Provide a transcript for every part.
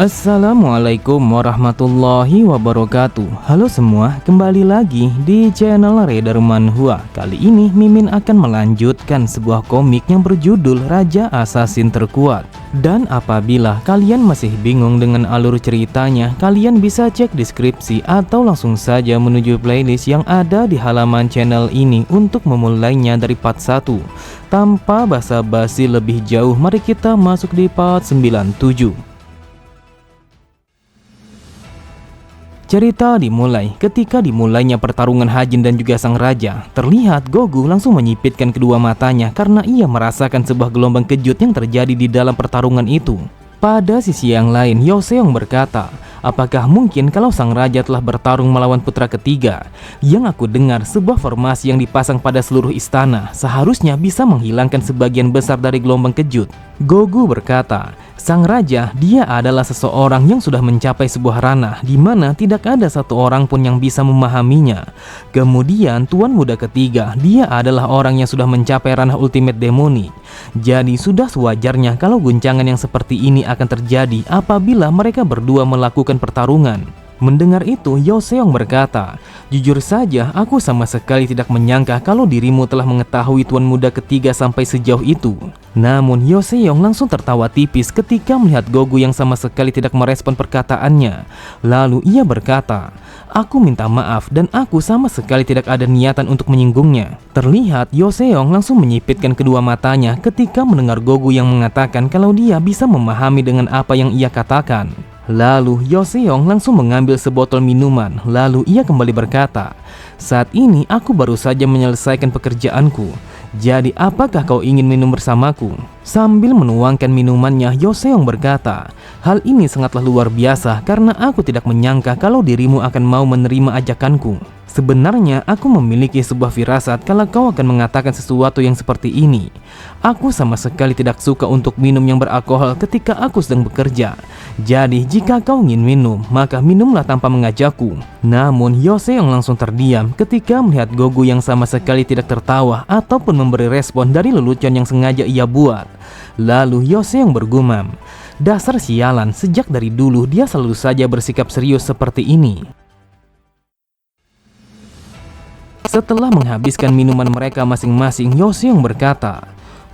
Assalamualaikum warahmatullahi wabarakatuh. Halo semua, kembali lagi di channel Raider Manhwa. Kali ini Mimin akan melanjutkan sebuah komik yang berjudul Raja Assassin Terkuat. Dan apabila kalian masih bingung dengan alur ceritanya, kalian bisa cek deskripsi atau langsung saja menuju playlist yang ada di halaman channel ini untuk memulainya dari part 1. Tanpa basa-basi lebih jauh, mari kita masuk di part 97. Cerita dimulai ketika dimulainya pertarungan Hajin dan juga sang raja. Terlihat Gogu langsung menyipitkan kedua matanya karena ia merasakan sebuah gelombang kejut yang terjadi di dalam pertarungan itu. Pada sisi yang lain, Yoseong berkata, apakah mungkin kalau sang raja telah bertarung melawan putra ketiga? Yang aku dengar sebuah formasi yang dipasang pada seluruh istana seharusnya bisa menghilangkan sebagian besar dari gelombang kejut. Gogu berkata, sang raja, dia adalah seseorang yang sudah mencapai sebuah ranah di mana tidak ada satu orang pun yang bisa memahaminya. Kemudian tuan muda ketiga, dia adalah orang yang sudah mencapai ranah ultimate demoni. Jadi sudah sewajarnya kalau guncangan yang seperti ini akan terjadi apabila mereka berdua melakukan pertarungan. Mendengar itu, Yoseong berkata, jujur saja aku sama sekali tidak menyangka kalau dirimu telah mengetahui tuan muda ketiga sampai sejauh itu. Namun Yoseong langsung tertawa tipis ketika melihat Gogu yang sama sekali tidak merespon perkataannya. Lalu ia berkata, aku minta maaf dan aku sama sekali tidak ada niatan untuk menyinggungnya. Terlihat Yoseong langsung menyipitkan kedua matanya ketika mendengar Gogu yang mengatakan kalau dia bisa memahami dengan apa yang ia katakan. Lalu Yoseong langsung mengambil sebotol minuman. Lalu ia kembali berkata, saat ini aku baru saja menyelesaikan pekerjaanku. Jadi apakah kau ingin minum bersamaku? Sambil menuangkan minumannya, Yoseong berkata, hal ini sangatlah luar biasa karena aku tidak menyangka kalau dirimu akan mau menerima ajakanku. Sebenarnya aku memiliki sebuah firasat kalau kau akan mengatakan sesuatu yang seperti ini. Aku sama sekali tidak suka untuk minum yang beralkohol ketika aku sedang bekerja. Jadi jika kau ingin minum, maka minumlah tanpa mengajakku. Namun Yoseong langsung terdiam ketika melihat Gogu yang sama sekali tidak tertawa ataupun memberi respon dari lelucon yang sengaja ia buat. Lalu Yoseong bergumam, dasar sialan, sejak dari dulu dia selalu saja bersikap serius seperti ini. Setelah menghabiskan minuman mereka masing-masing, Yoseong berkata,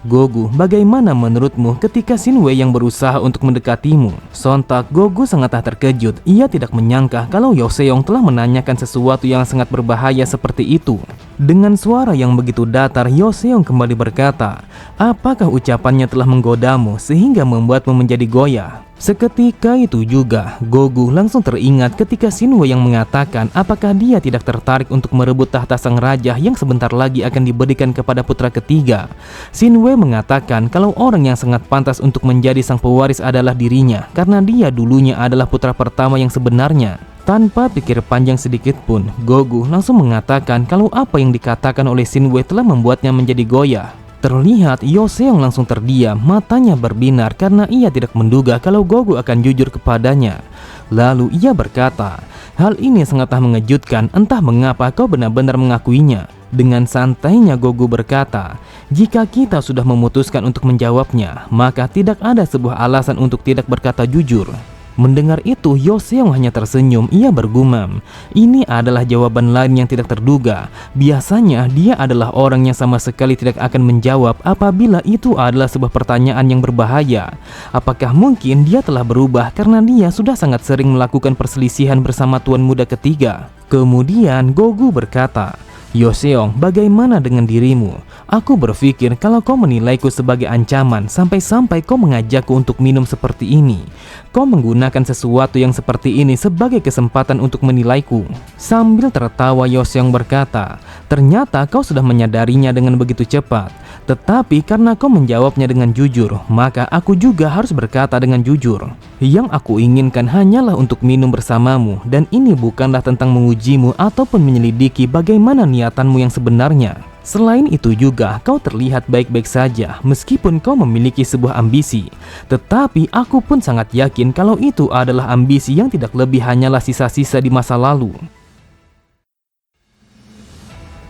Gogu, bagaimana menurutmu ketika Shinwei yang berusaha untuk mendekatimu? Sontak Gogu sangatlah terkejut. Ia tidak menyangka kalau Yoseong telah menanyakan sesuatu yang sangat berbahaya seperti itu. Dengan suara yang begitu datar, Yoseong kembali berkata, apakah ucapannya telah menggodamu sehingga membuatmu menjadi goyah? Seketika itu juga, Gogu langsung teringat ketika Shinwei yang mengatakan apakah dia tidak tertarik untuk merebut tahta sang raja yang sebentar lagi akan diberikan kepada putra ketiga. Shinwei mengatakan kalau orang yang sangat pantas untuk menjadi sang pewaris adalah dirinya karena dia dulunya adalah putra pertama yang sebenarnya. Tanpa pikir panjang sedikit pun, Gogu langsung mengatakan kalau apa yang dikatakan oleh Shinwei telah membuatnya menjadi goyah. Terlihat Yoseong langsung terdiam, matanya berbinar karena ia tidak menduga kalau Gogu akan jujur kepadanya. Lalu ia berkata, hal ini sangatlah mengejutkan, entah mengapa kau benar-benar mengakuinya. Dengan santainya Gogu berkata, jika kita sudah memutuskan untuk menjawabnya, maka tidak ada sebuah alasan untuk tidak berkata jujur. Mendengar itu, Yoseong hanya tersenyum. Ia bergumam, ini adalah jawaban lain yang tidak terduga. Biasanya dia adalah orang yang sama sekali tidak akan menjawab apabila itu adalah sebuah pertanyaan yang berbahaya. Apakah mungkin dia telah berubah karena dia sudah sangat sering melakukan perselisihan bersama tuan muda ketiga? Kemudian Gogu berkata, Yoseong, bagaimana dengan dirimu? Aku berpikir kalau kau menilaiku sebagai ancaman sampai-sampai kau mengajakku untuk minum seperti ini. Kau menggunakan sesuatu yang seperti ini sebagai kesempatan untuk menilaiku. Sambil tertawa, Yoseong berkata, ternyata kau sudah menyadarinya dengan begitu cepat. Tetapi karena kau menjawabnya dengan jujur, maka aku juga harus berkata dengan jujur. Yang aku inginkan hanyalah untuk minum bersamamu, dan ini bukanlah tentang mengujimu ataupun menyelidiki bagaimana niatanmu yang sebenarnya. Selain itu juga, kau terlihat baik-baik saja meskipun kau memiliki sebuah ambisi. Tetapi aku pun sangat yakin kalau itu adalah ambisi yang tidak lebih hanyalah sisa-sisa di masa lalu.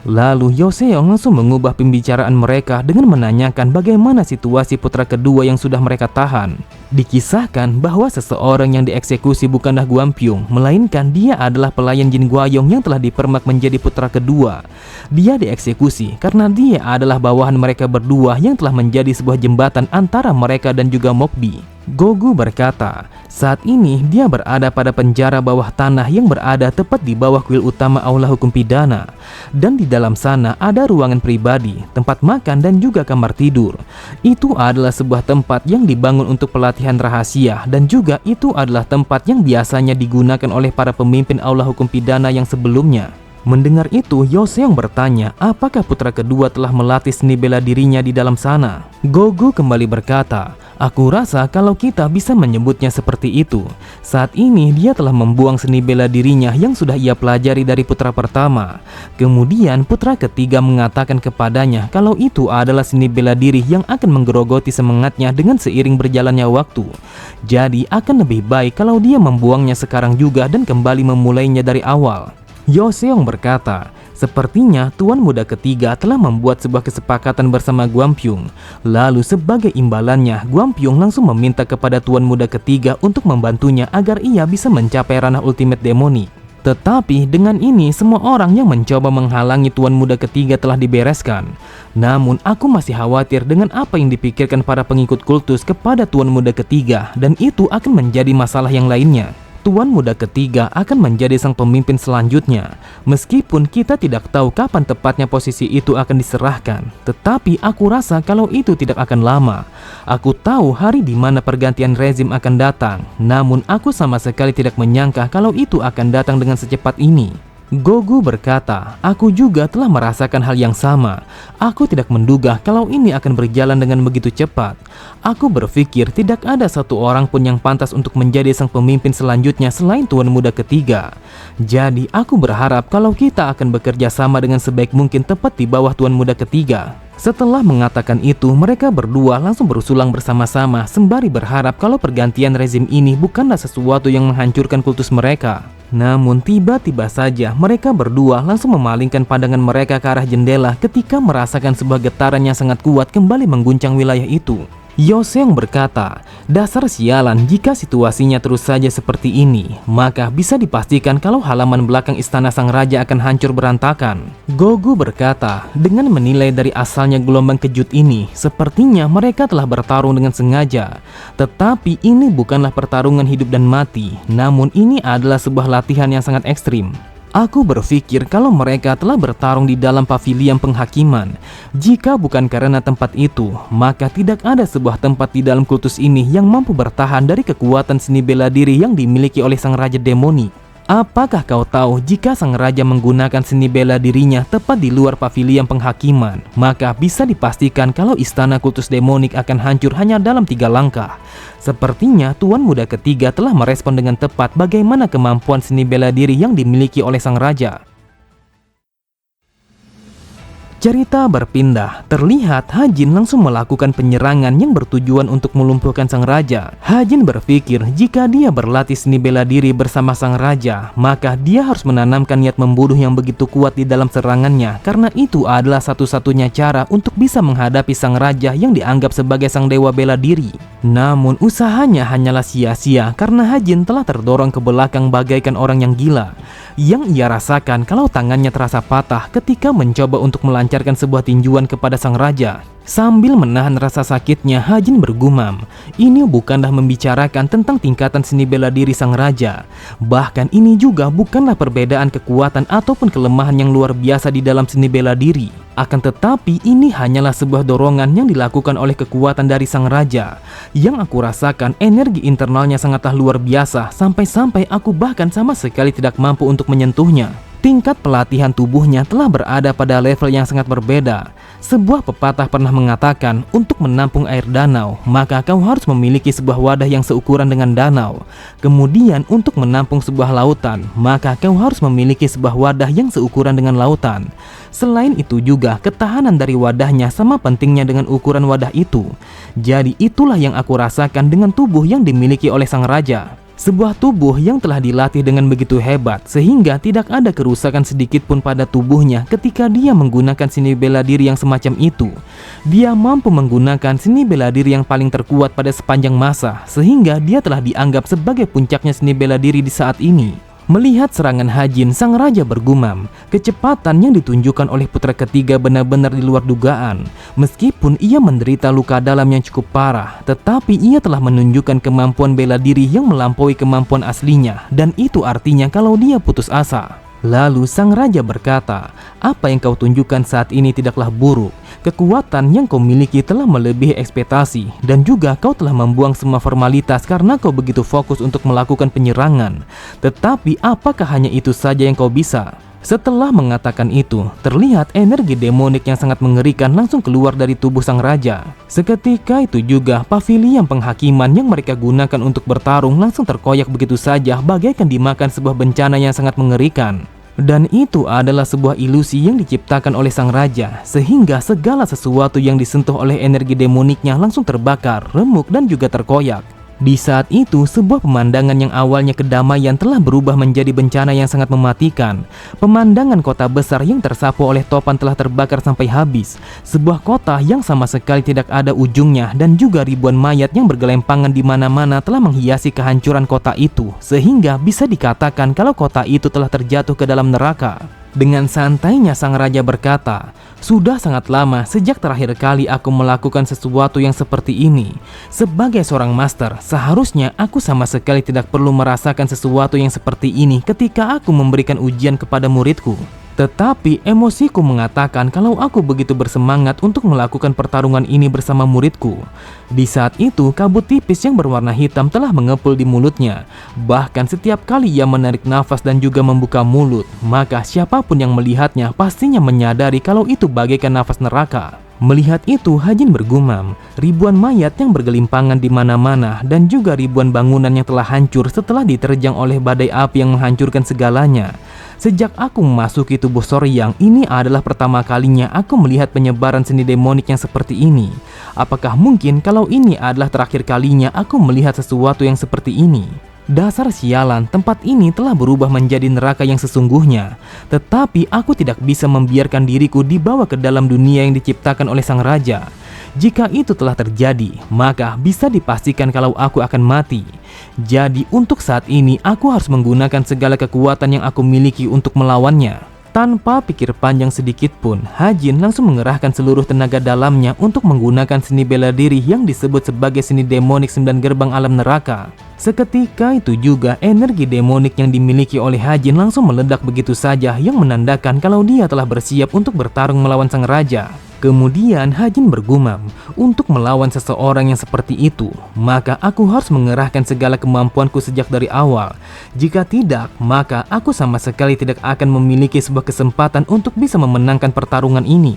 Lalu Yoseong langsung mengubah pembicaraan mereka dengan menanyakan bagaimana situasi putra kedua yang sudah mereka tahan. Dikisahkan bahwa seseorang yang dieksekusi bukanlah Gwampyung, melainkan dia adalah pelayan Jin Gwayoung yang telah dipermak menjadi putra kedua. Dia dieksekusi karena dia adalah bawahan mereka berdua yang telah menjadi sebuah jembatan antara mereka dan juga Mokbi. Gogu berkata, saat ini dia berada pada penjara bawah tanah yang berada tepat di bawah kuil utama Aula Hukum Pidana. Dan di dalam sana ada ruangan pribadi, tempat makan dan juga kamar tidur. Itu adalah sebuah tempat yang dibangun untuk pelatihan rahasia, dan juga itu adalah tempat yang biasanya digunakan oleh para pemimpin Aula Hukum Pidana yang sebelumnya. Mendengar itu, Yoseong bertanya apakah putra kedua telah melatih seni bela dirinya di dalam sana. Gogu kembali berkata, aku rasa kalau kita bisa menyebutnya seperti itu. Saat ini dia telah membuang seni bela dirinya yang sudah ia pelajari dari putra pertama. Kemudian putra ketiga mengatakan kepadanya kalau itu adalah seni bela diri yang akan menggerogoti semangatnya dengan seiring berjalannya waktu. Jadi akan lebih baik kalau dia membuangnya sekarang juga dan kembali memulainya dari awal. Yoseong berkata, sepertinya tuan muda ketiga telah membuat sebuah kesepakatan bersama Gwampyung. Lalu sebagai imbalannya, Gwampyung langsung meminta kepada tuan muda ketiga untuk membantunya agar ia bisa mencapai ranah ultimate demonic. Tetapi dengan ini semua orang yang mencoba menghalangi tuan muda ketiga telah dibereskan. Namun aku masih khawatir dengan apa yang dipikirkan para pengikut kultus kepada tuan muda ketiga, dan itu akan menjadi masalah yang lainnya. Tuan muda ketiga akan menjadi sang pemimpin selanjutnya. Meskipun kita tidak tahu kapan tepatnya posisi itu akan diserahkan, tetapi aku rasa kalau itu tidak akan lama. Aku tahu hari di mana pergantian rezim akan datang, namun aku sama sekali tidak menyangka kalau itu akan datang dengan secepat ini. Gogu berkata, aku juga telah merasakan hal yang sama. Aku tidak menduga kalau ini akan berjalan dengan begitu cepat. Aku berpikir tidak ada satu orang pun yang pantas untuk menjadi sang pemimpin selanjutnya selain tuan muda ketiga. Jadi aku berharap kalau kita akan bekerja sama dengan sebaik mungkin tepat di bawah tuan muda ketiga. Setelah mengatakan itu, mereka berdua langsung berusulang bersama-sama sembari berharap kalau pergantian rezim ini bukanlah sesuatu yang menghancurkan kultus mereka. Namun tiba-tiba saja mereka berdua langsung memalingkan pandangan mereka ke arah jendela ketika merasakan sebuah getaran yang sangat kuat kembali mengguncang wilayah itu. Yoseong berkata, dasar sialan, jika situasinya terus saja seperti ini, maka bisa dipastikan kalau halaman belakang istana sang raja akan hancur berantakan. Gogu berkata, dengan menilai dari asalnya gelombang kejut ini, sepertinya mereka telah bertarung dengan sengaja. Tetapi ini bukanlah pertarungan hidup dan mati, namun ini adalah sebuah latihan yang sangat ekstrim. Aku berpikir kalau mereka telah bertarung di dalam pavilion penghakiman. Jika bukan karena tempat itu, maka tidak ada sebuah tempat di dalam kultus ini yang mampu bertahan dari kekuatan seni bela diri yang dimiliki oleh sang raja demoni. Apakah kau tahu jika sang raja menggunakan seni bela dirinya tepat di luar pavilion penghakiman, maka bisa dipastikan kalau istana kultus demonik akan hancur hanya dalam 3 langkah. Sepertinya tuan muda ketiga telah merespon dengan tepat bagaimana kemampuan seni bela diri yang dimiliki oleh sang raja. Cerita berpindah, terlihat Hajin langsung melakukan penyerangan yang bertujuan untuk melumpuhkan sang raja. Hajin berpikir jika dia berlatih seni bela diri bersama sang raja, maka dia harus menanamkan niat membunuh yang begitu kuat di dalam serangannya, karena itu adalah satu-satunya cara untuk bisa menghadapi sang raja yang dianggap sebagai sang dewa bela diri. Namun usahanya hanyalah sia-sia karena Hajin telah terdorong ke belakang bagaikan orang yang gila. Yang ia rasakan kalau tangannya terasa patah ketika mencoba untuk melancarkan sebuah tinjuan kepada sang raja. Sambil menahan rasa sakitnya, Hajin bergumam, ini bukanlah membicarakan tentang tingkatan seni bela diri sang raja. Bahkan ini juga bukanlah perbedaan kekuatan ataupun kelemahan yang luar biasa di dalam seni bela diri. Akan tetapi ini hanyalah sebuah dorongan yang dilakukan oleh kekuatan dari sang raja. Yang aku rasakan energi internalnya sangatlah luar biasa, sampai-sampai aku bahkan sama sekali tidak mampu untuk menyentuhnya. Tingkat pelatihan tubuhnya telah berada pada level yang sangat berbeda. Sebuah pepatah pernah mengatakan, untuk menampung air danau, maka kau harus memiliki sebuah wadah yang seukuran dengan danau. Kemudian untuk menampung sebuah lautan, maka kau harus memiliki sebuah wadah yang seukuran dengan lautan. Selain itu juga, ketahanan dari wadahnya sama pentingnya dengan ukuran wadah itu. Jadi itulah yang aku rasakan dengan tubuh yang dimiliki oleh sang raja. Sebuah tubuh yang telah dilatih dengan begitu hebat sehingga tidak ada kerusakan sedikit pun pada tubuhnya ketika dia menggunakan seni bela diri yang semacam itu. Dia mampu menggunakan seni bela diri yang paling terkuat pada sepanjang masa sehingga dia telah dianggap sebagai puncaknya seni bela diri di saat ini. Melihat serangan Hajin, sang raja bergumam. Kecepatan yang ditunjukkan oleh putra ketiga benar-benar di luar dugaan. Meskipun ia menderita luka dalam yang cukup parah, tetapi ia telah menunjukkan kemampuan bela diri yang melampaui kemampuan aslinya, dan itu artinya kalau dia putus asa. Lalu sang raja berkata, "Apa yang kau tunjukkan saat ini tidaklah buruk. Kekuatan yang kau miliki telah melebihi ekspektasi, dan juga kau telah membuang semua formalitas karena kau begitu fokus untuk melakukan penyerangan. Tetapi apakah hanya itu saja yang kau bisa?" Setelah mengatakan itu, terlihat energi demonik yang sangat mengerikan langsung keluar dari tubuh sang raja. Seketika itu juga, pavilion penghakiman yang mereka gunakan untuk bertarung langsung terkoyak begitu saja bagaikan dimakan sebuah bencana yang sangat mengerikan. Dan itu adalah sebuah ilusi yang diciptakan oleh sang raja, sehingga segala sesuatu yang disentuh oleh energi demoniknya langsung terbakar, remuk dan juga terkoyak. Di saat itu, sebuah pemandangan yang awalnya kedamaian telah berubah menjadi bencana yang sangat mematikan. Pemandangan kota besar yang tersapu oleh topan telah terbakar sampai habis. Sebuah kota yang sama sekali tidak ada ujungnya dan juga ribuan mayat yang bergelempangan di mana-mana telah menghiasi kehancuran kota itu, sehingga bisa dikatakan kalau kota itu telah terjatuh ke dalam neraka. Dengan santainya sang raja berkata, "Sudah sangat lama sejak terakhir kali aku melakukan sesuatu yang seperti ini. Sebagai seorang master, seharusnya aku sama sekali tidak perlu merasakan sesuatu yang seperti ini ketika aku memberikan ujian kepada muridku. Tetapi emosiku mengatakan kalau aku begitu bersemangat untuk melakukan pertarungan ini bersama muridku." Di saat itu, kabut tipis yang berwarna hitam telah mengepul di mulutnya. Bahkan setiap kali ia menarik nafas dan juga membuka mulut, maka siapapun yang melihatnya pastinya menyadari kalau itu bagaikan nafas neraka. Melihat itu, Hajin bergumam, ribuan mayat yang bergelimpangan di mana-mana dan juga ribuan bangunan yang telah hancur setelah diterjang oleh badai api yang menghancurkan segalanya. Sejak aku memasuki tubuh Soryang, ini adalah pertama kalinya aku melihat penyebaran seni demonik yang seperti ini. Apakah mungkin kalau ini adalah terakhir kalinya aku melihat sesuatu yang seperti ini? Dasar sialan, tempat ini telah berubah menjadi neraka yang sesungguhnya. Tetapi aku tidak bisa membiarkan diriku dibawa ke dalam dunia yang diciptakan oleh sang raja. Jika itu telah terjadi, maka bisa dipastikan kalau aku akan mati. Jadi untuk saat ini aku harus menggunakan segala kekuatan yang aku miliki untuk melawannya. Tanpa pikir panjang sedikit pun, Hajin langsung mengerahkan seluruh tenaga dalamnya untuk menggunakan seni bela diri yang disebut sebagai seni demonik 9 gerbang alam neraka. Seketika itu juga energi demonik yang dimiliki oleh Hajin langsung meledak begitu saja, yang menandakan kalau dia telah bersiap untuk bertarung melawan sang raja. Kemudian Hajin bergumam, untuk melawan seseorang yang seperti itu, maka aku harus mengerahkan segala kemampuanku sejak dari awal. Jika tidak, maka aku sama sekali tidak akan memiliki sebuah kesempatan untuk bisa memenangkan pertarungan ini.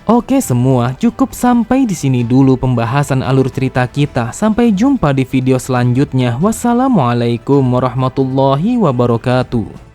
Oke semua, cukup sampai di sini dulu pembahasan alur cerita kita. Sampai jumpa di video selanjutnya. Wassalamualaikum warahmatullahi wabarakatuh.